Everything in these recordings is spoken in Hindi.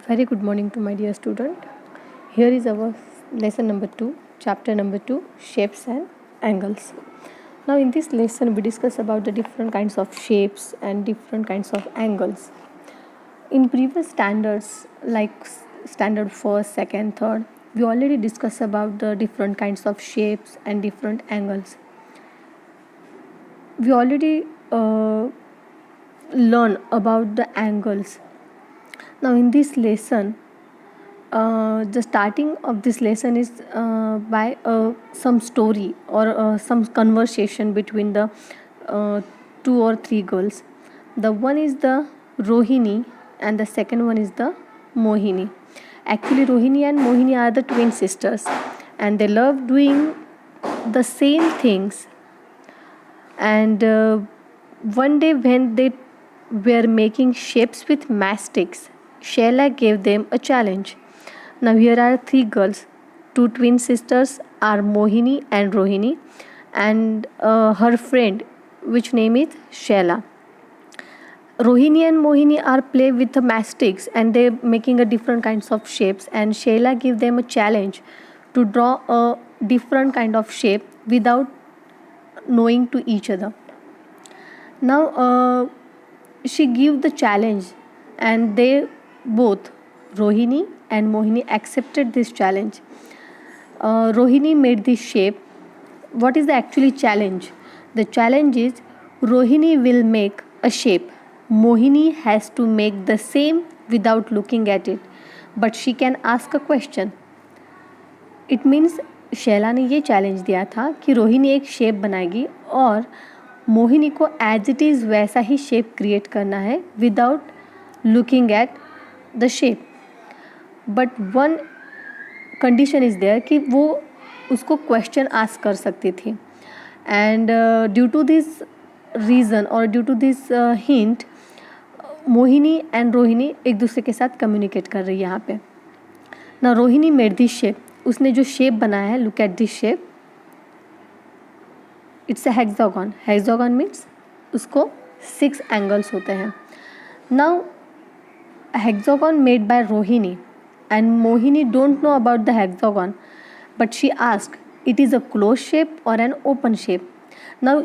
Very good morning to my dear student. Here is our lesson number 2, chapter number 2, shapes and angles. Now in this lesson we discuss about the different kinds of shapes and different kinds of angles. In previous standards like standard 1st, 2nd, 3rd, we already discussed about the different kinds of shapes and different angles. We already learn about the angles. Now in this lesson, the starting of this lesson is by some story or some conversation between the 2 or 3 girls. The one is the Rohini and the second one is the Mohini. Actually, Rohini and Mohini are the twin sisters, and they love doing the same things. And one day when they were making shapes with matchsticks, Shayla gave them a challenge. Now here are 3 girls. 2 twin sisters are Mohini and Rohini, and her friend, which name is Shayla. Rohini and Mohini are play with the matchsticks and they're making a different kinds of shapes, and Shayla give them a challenge to draw a different kind of shape without knowing to each other. Now she give the challenge, and they both, Rohini and Mohini, accepted this challenge. Rohini made this shape. What is the actually challenge? The challenge is Rohini will make a shape. Mohini has to make the same without looking at it, but she can ask a question. It means Shaila ने ये चैलेंज दिया था कि रोहिणी एक शेप बनाएगी और मोहिनी को एज इट इज़ वैसा ही शेप क्रिएट करना है without looking at the shape. But one condition is there कि वो उसको क्वेश्चन आस्क कर सकती थी. And due to this reason और due to this hint, Mohini and Rohini एक दूसरे के साथ कम्युनिकेट कर रही है यहाँ पे. ना रोहिणी मेड दिस शेप. उसने जो शेप बनाया है, look at this shape, it's a hexagon. Hexagon means उसको 6 एंगल्स होते हैं. Now hexagon made by Rohini and Mohini don't know about the hexagon, but she ask it is a close shape और एन ओपन शेप. नाउ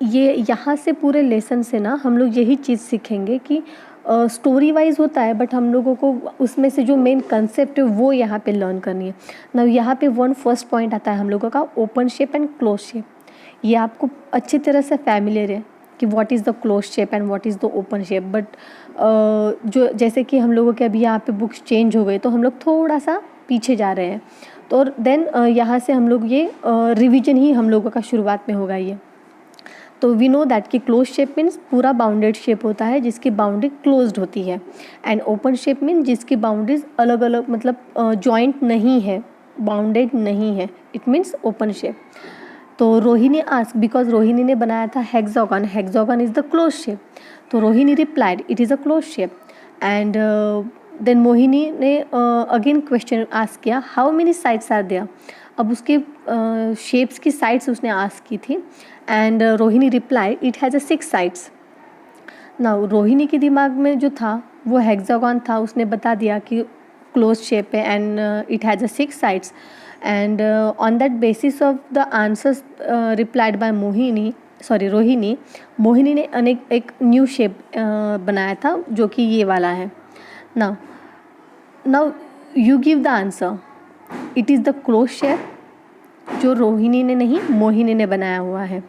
ये यहाँ से पूरे लेसन से ना हम लोग यही चीज़ सीखेंगे कि स्टोरी वाइज होता है, बट हम लोगों को उसमें से जो मेन कंसेप्ट है वो यहाँ पे लर्न करनी है. ना यहाँ पे फर्स्ट पॉइंट आता है हम लोगों का open shape and close shape. ये आपको अच्छी तरह से फैमिलियर है कि what is the close shape and what is the open shape. But जो जैसे कि हम लोगों के अभी यहाँ पे बुक्स चेंज हो गए तो हम लोग थोड़ा सा पीछे जा रहे हैं. तो देन यहाँ से हम लोग ये रिविजन ही हम लोगों का शुरुआत में होगा ये. तो वी नो दैट कि क्लोज शेप मीन्स पूरा बाउंडेड शेप होता है जिसकी बाउंड्री क्लोज्ड होती है, एंड ओपन शेप मीन जिसकी बाउंड्रीज अलग अलग मतलब जॉइंट नहीं है, बाउंडेड नहीं है, इट मीन्स ओपन शेप. तो रोहिणी आस्क, बिकॉज रोहिणी ने बनाया था hexagon, hexagon is the close shape. तो Rohini replied it is a close shape. And then Mohini ने अगेन क्वेश्चन आस्क किया, how many sides are there. अब उसके शेप्स की साइड्स उसने आस्क की थी, and Rohini reply it has a 6 sides. Now Rohini के दिमाग में जो था वो हेक्सागन था, उसने बता दिया कि क्लोज शेप है and it has a 6 sides. And on that basis of the answers replied by Rohini, Mohini ने एक न्यू शेप बनाया था जो कि ये वाला है. Now you give the answer. It is the close shape जो रोहिणी ने नहीं, मोहिनी ने बनाया हुआ है.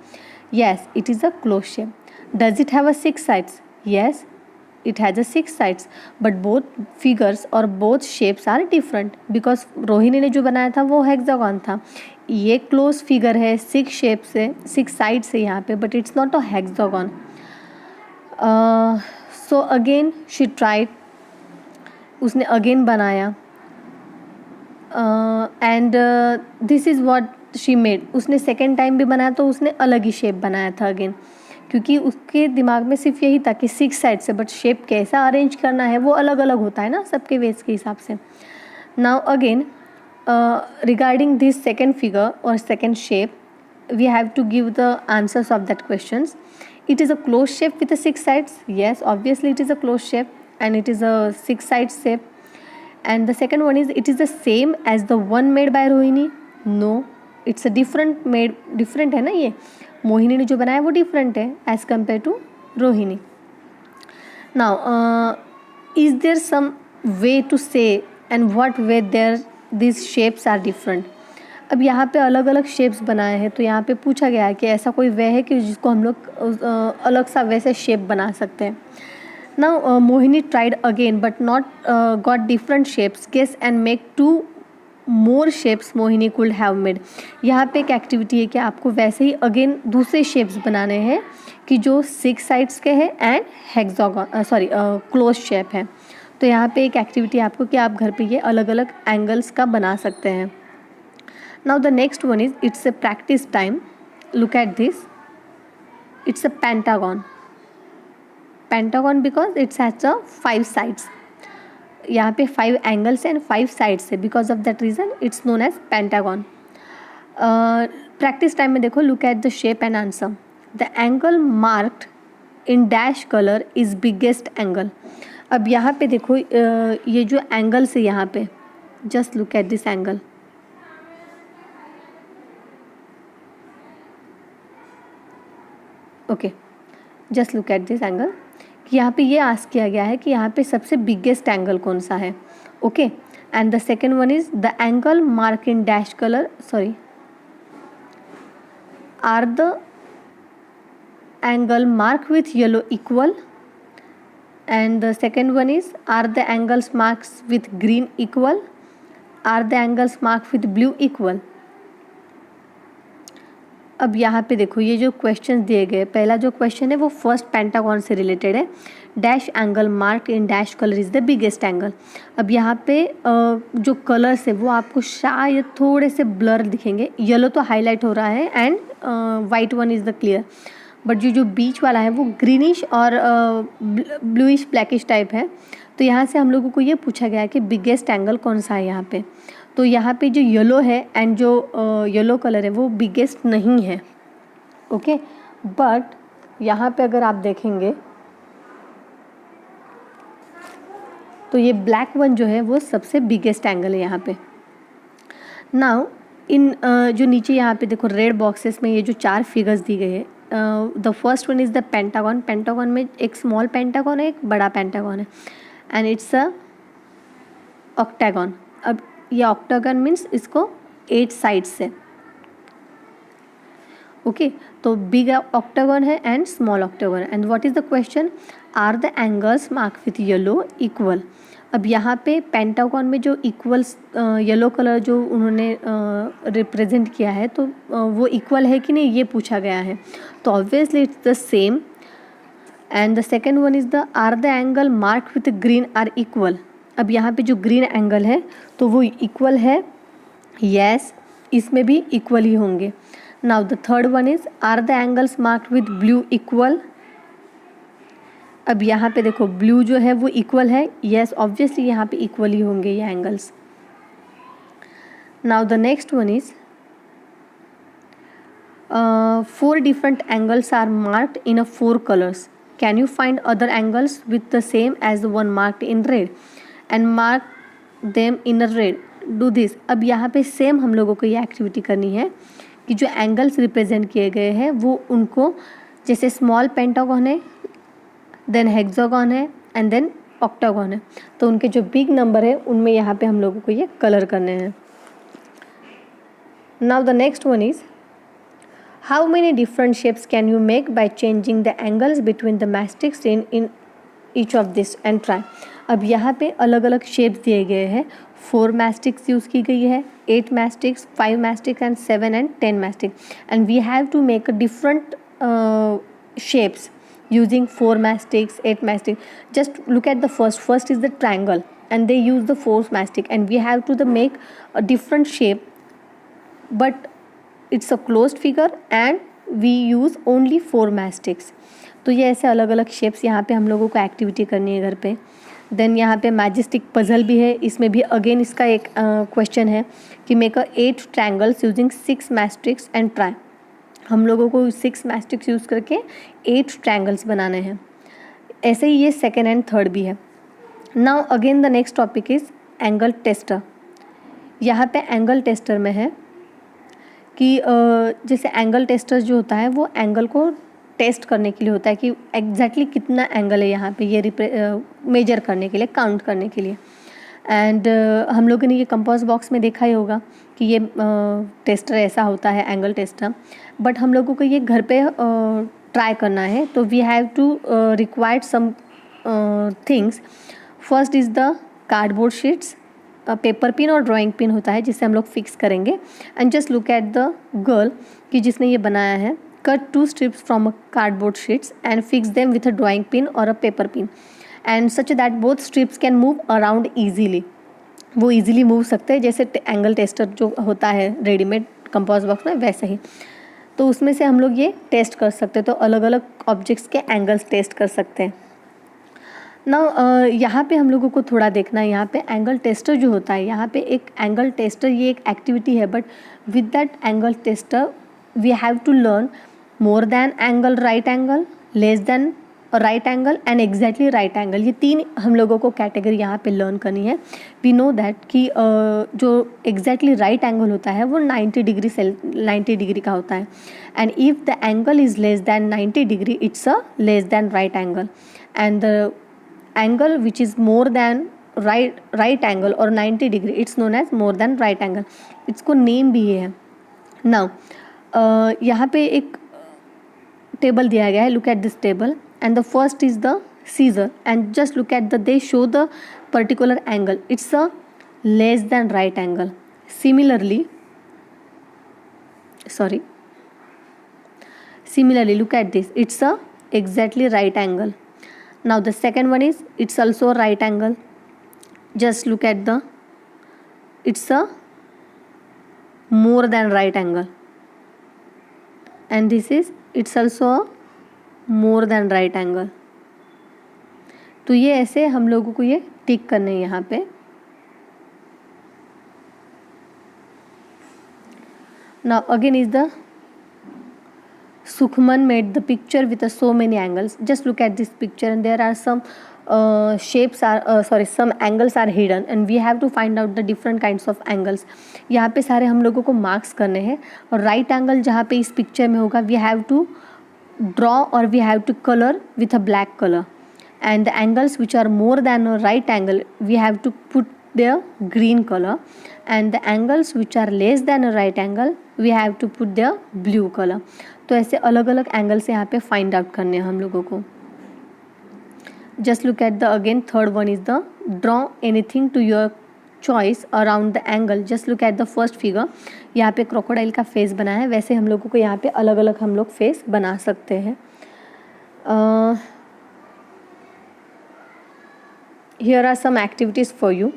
Yes, it is a close shape. Does it have a 6 sides? Yes, it has a 6 sides, but both figures और both shapes are different because Rohini ने जो बनाया था वो हेक्सागन था. ये क्लोज फिगर है, 6 शेप्स है, 6 साइड्स है यहाँ पे, but it's not a hexagon. So again she tried. उसने अगेन बनाया and this is what she made. उसने सेकेंड टाइम भी बनाया तो उसने अलग ही शेप बनाया था अगेन, क्योंकि उसके दिमाग में सिर्फ यही था कि 6 साइड से, बट शेप कैसा अरेंज करना है वो अलग अलग होता है ना सबके वेस के हिसाब से. Now again regarding this second figure और second shape, we have to give the answers of that questions. It is a closed shape with a 6 sides. Yes, obviously it is a closed shape and it is a 6 side shape. And the second one is, it is the same as the one made by Rohini. No, it's a different है ना, ये मोहिनी ने जो बनाया वो different है as compared to Rohini. Now is there some way to say and what way these shapes are different? अब यहाँ पे अलग अलग शेप्स बनाए हैं, तो यहाँ पे पूछा गया है कि ऐसा कोई वे है कि जिसको हम लोग अलग सा वैसे शेप बना सकते हैं. Now Mohini tried again but not got different shapes. Guess and make 2 more shapes Mohini could have made. यहाँ पे एक एक्टिविटी है कि आपको वैसे ही अगेन दूसरे शेप्स बनाने हैं कि जो 6 साइड्स के हैं एंड हेक्सागन क्लोज शेप है. तो यहाँ पे एक एक्टिविटी है आपको कि आप घर पे ये अलग अलग एंगल्स का बना सकते हैं. Now the next one is, it's a practice time. Look at this. It's a pentagon. Pentagon because it's has a 5 sides. यहाँ पे 5 एंगल्स एंड 5 साइड्स है, because of that reason it's known as pentagon. Practice time में देखो, look at the shape and answer. The angle marked in dash colour is biggest angle. अब यहाँ पे देखो ये जो एंगल्स है यहाँ पे, just look at this angle. Okay, just look at this angle. कि यहाँ पे ये आस्क किया गया है कि यहाँ पे सबसे बिगेस्ट एंगल कौन सा है. Okay, and the second one is the angle mark in dash colour are the angle mark with yellow equal. And the second one is, are the angles marks with green equal. Are the angles mark with blue equal. अब यहाँ पे देखो ये जो क्वेश्चन दिए गए, पहला जो क्वेश्चन है वो फर्स्ट पेंटागन से रिलेटेड है. Dash angle mark in dash colour is the biggest angle. अब यहाँ पे जो कलर्स है वो आपको शायद थोड़े से ब्लर दिखेंगे. येलो तो हाईलाइट हो रहा है and white one is the clear, but जो बीच वाला है वो ग्रीनिश और ब्लूइश ब्लैकिश टाइप है. तो यहाँ से हम लोगों को ये पूछा गया है कि बिगेस्ट एंगल कौन सा है यहाँ पे. तो यहाँ पे जो येलो है एंड जो येलो कलर है वो बिगेस्ट नहीं है. ओके, बट यहाँ पे अगर आप देखेंगे तो ये ब्लैक वन जो है वो सबसे बिगेस्ट एंगल है यहाँ पे. नाउ इन जो नीचे यहाँ पे देखो रेड बॉक्सेस में ये जो 4 फिगर्स दी गई है, the first one is the pentagon. Pentagon में एक स्मॉल पेंटागन है, एक बड़ा पेंटागन है, एंड इट्स अ ऑक्टागन. अब ये ऑक्टागन मीन्स इसको 8 साइड्स है. ओके, तो बिग ऑक्टागन है and small octagon. And what is the question, are the angles mark with yellow equal. अब यहाँ पे पेंटागन में जो इक्वल्स येलो कलर जो उन्होंने रिप्रेजेंट किया है, तो वो इक्वल है कि नहीं ये पूछा गया है. तो obviously it's the same. And the second one is the, are the angle mark with green are equal. अब यहाँ पे जो ग्रीन एंगल है तो वो इक्वल है. यस, इसमें भी इक्वल ही होंगे. Now the third one is, are the angles marked with blue equal. अब यहाँ पे देखो ब्लू जो है वो इक्वल है. यस, ऑब्वियसली यहाँ पे इक्वल ही होंगे ये angles. Now the next one is, 4 different angles are marked in a 4 colors. Can you find other angles with the same as the one marked in red and mark them in a red? Do this. अब यहाँ पे सेम हम लोगों को ये एक्टिविटी करनी है कि जो एंगल्स रिप्रेजेंट किए गए हैं वो उनको, जैसे स्मॉल पेंटागन है, देन हेक्सागन है एंड देन ऑक्टागन है, तो उनके जो बिग नंबर है उनमें यहाँ पे हम लोगों को ये कलर करने हैं. Now the next one is, how many different shapes can you make by changing the angles between the mastics in each of this and try. अब यहाँ पे अलग अलग शेप्स दिए गए हैं. 4 mastics यूज़ की गई है, 8 mastics, 5 mastics and 7 and 10 mastics, and we have to make a different shapes using 4 mastics, 8 mastics. Just look at the first is the triangle and they use the 4 mastic and we have to make a different shape, but it's a closed figure and we use only 4 mastics. तो ये ऐसे अलग अलग शेप्स यहाँ पे हम लोगों को एक्टिविटी करनी है घर पे. देन यहाँ पे मैजिस्टिक पजल भी है, इसमें भी अगेन इसका एक क्वेश्चन है कि make a 8 triangles using 6 matchsticks and try. हम लोगों को 6 मैस्टिक्स यूज़ करके 8 ट्रायंगल्स बनाने हैं. ऐसे ही ये सेकेंड एंड थर्ड भी है. Now again the next topic is angle tester. यहाँ पे एंगल टेस्टर में है कि जैसे एंगल टेस्टर जो होता है वो एंगल को टेस्ट करने के लिए होता है कि एग्जैक्टली कितना एंगल है यहाँ पे, ये मेजर करने के लिए, काउंट करने के लिए। एंड हम लोगों ने ये कंपास बॉक्स में देखा ही होगा कि ये टेस्टर ऐसा होता है, एंगल टेस्टर। बट हम लोगों को ये घर पे ट्राई करना है, तो we have to required some things. First is the cardboard sheets, paper pin और ड्राइंग पिन होता है जिससे हम लोग फिक्स करेंगे। And just look at the girl कि जिसने ये बनाया है। Cut 2 strips from a cardboard sheets and fix them with a drawing pin or a paper pin and such that both strips can move around easily। वो easily मूव सकते हैं जैसे एंगल टेस्टर जो होता है रेडीमेड कंपास बॉक्स में वैसे ही। तो उसमें से हम लोग ये टेस्ट कर सकते हैं, तो अलग अलग ऑब्जेक्ट्स के एंगल्स टेस्ट कर सकते हैं ना। यहाँ पे हम लोगों को थोड़ा देखना है, यहाँ पे एंगल टेस्टर जो होता है, यहाँ पे एक एंगल टेस्टर ये एक एक्टिविटी है, but with that angle tester we have to learn more than angle, right angle, less than right angle and exactly right angle. ये 3 हम लोगों को कैटेगरी यहाँ पे लर्न करनी है। वी नो दैट कि जो एग्जैक्टली राइट एंगल होता है वो 90 डिग्री का होता है। And if the angle is less than 90 degree it's a less than right angle. And the angle which is more than right angle और 90 degree it's known as more than right angle. इसको नेम भी ये है। नाउ यहाँ पे एक टेबल दिया गया है, look at this table and the first is the scissor and just look at they show the particular angle, it's a less than right angle. Similarly look at this, it's a exactly right angle. Now the second one is it's also a right angle. Just look at it's a more than right angle, and this is it's also a more than right angle. तो ये ऐसे हम लोगों को ये टिक करने हैं यहाँ पे। Now again is the Sukhman made the picture with so many angles. Just look at this picture and there are some some angles are hidden and we have to find out the different kinds of angles. यहाँ पे सारे हम लोगों को मार्क्स करने हैं और राइट एंगल जहाँ पे इस पिक्चर में होगा we have to draw or we have to color with a black color, and the angles which are more than a right angle we have to put their green color, and the angles which are less than a right angle we have to put their blue color. तो ऐसे अलग अलग एंगल्स यहाँ पे फाइंड आउट करने हैं हम लोगों को। Just look at the again third one is the draw anything to your choice around the angle. Just look at the first figure, यहाँ पे क्रोकोडाइल का फेस बना है, वैसे हम लोगों को यहाँ पे अलग अलग हम लोग फेस बना सकते हैं। Here are some activities for you.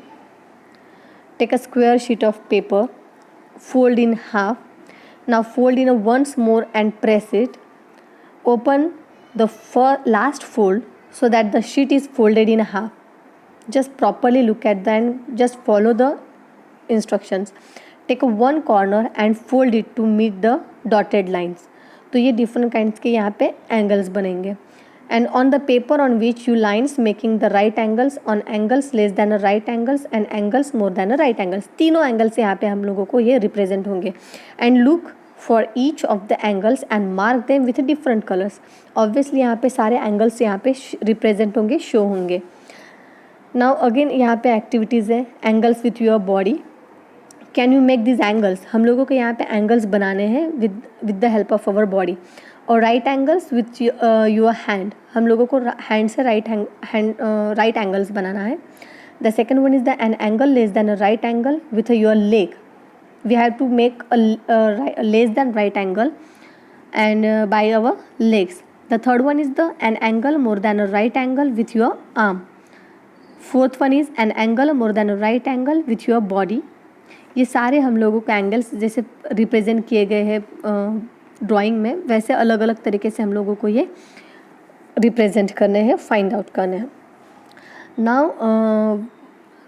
Take a square sheet of paper, fold in half. Now fold in once more and press it. Open the last fold so that the sheet is folded in half. Just properly look at that and just follow the instructions. Take one corner and fold it to meet the dotted lines. तो ये different kinds के यहाँ पे angles बनेंगे. And on the paper on which you lines making the right angles on angles less than a right angles and angles more than a right angles. तीनों angles यहाँ पे हम लोगों को ये represent होंगे. And look for each of the angles and mark them with different colors. Obviously यहाँ पे सारे angles यहाँ पे represent होंगे, show होंगे. Now again यहाँ पे activities है angles with your body. Can you make these angles? हम लोगों को यहाँ पे angles बनाने हैं with the help of our body. और right angles with your hand, हम लोगों को हैंड से राइट एंगल्स बनाना है. The second one is the an angle less than a right angle with your leg. We have to make less than right angle and by our legs. The third one is the an angle more than a right angle with your arm. Fourth one is an angle more than a right angle with your body. ये सारे हम लोगों को एंगल्स जैसे रिप्रेजेंट किए गए हैं ड्राइंग में, वैसे अलग अलग तरीके से हम लोगों को ये रिप्रेजेंट करने हैं, फाइंड आउट करने हैं. Now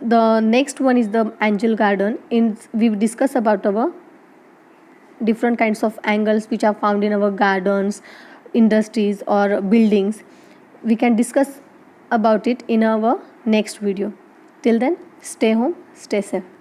the next one is the angle garden. In we discuss about our different kinds of angles which are found in our gardens, industries और buildings. We can discuss about it in our next video. Till then, stay home, stay safe.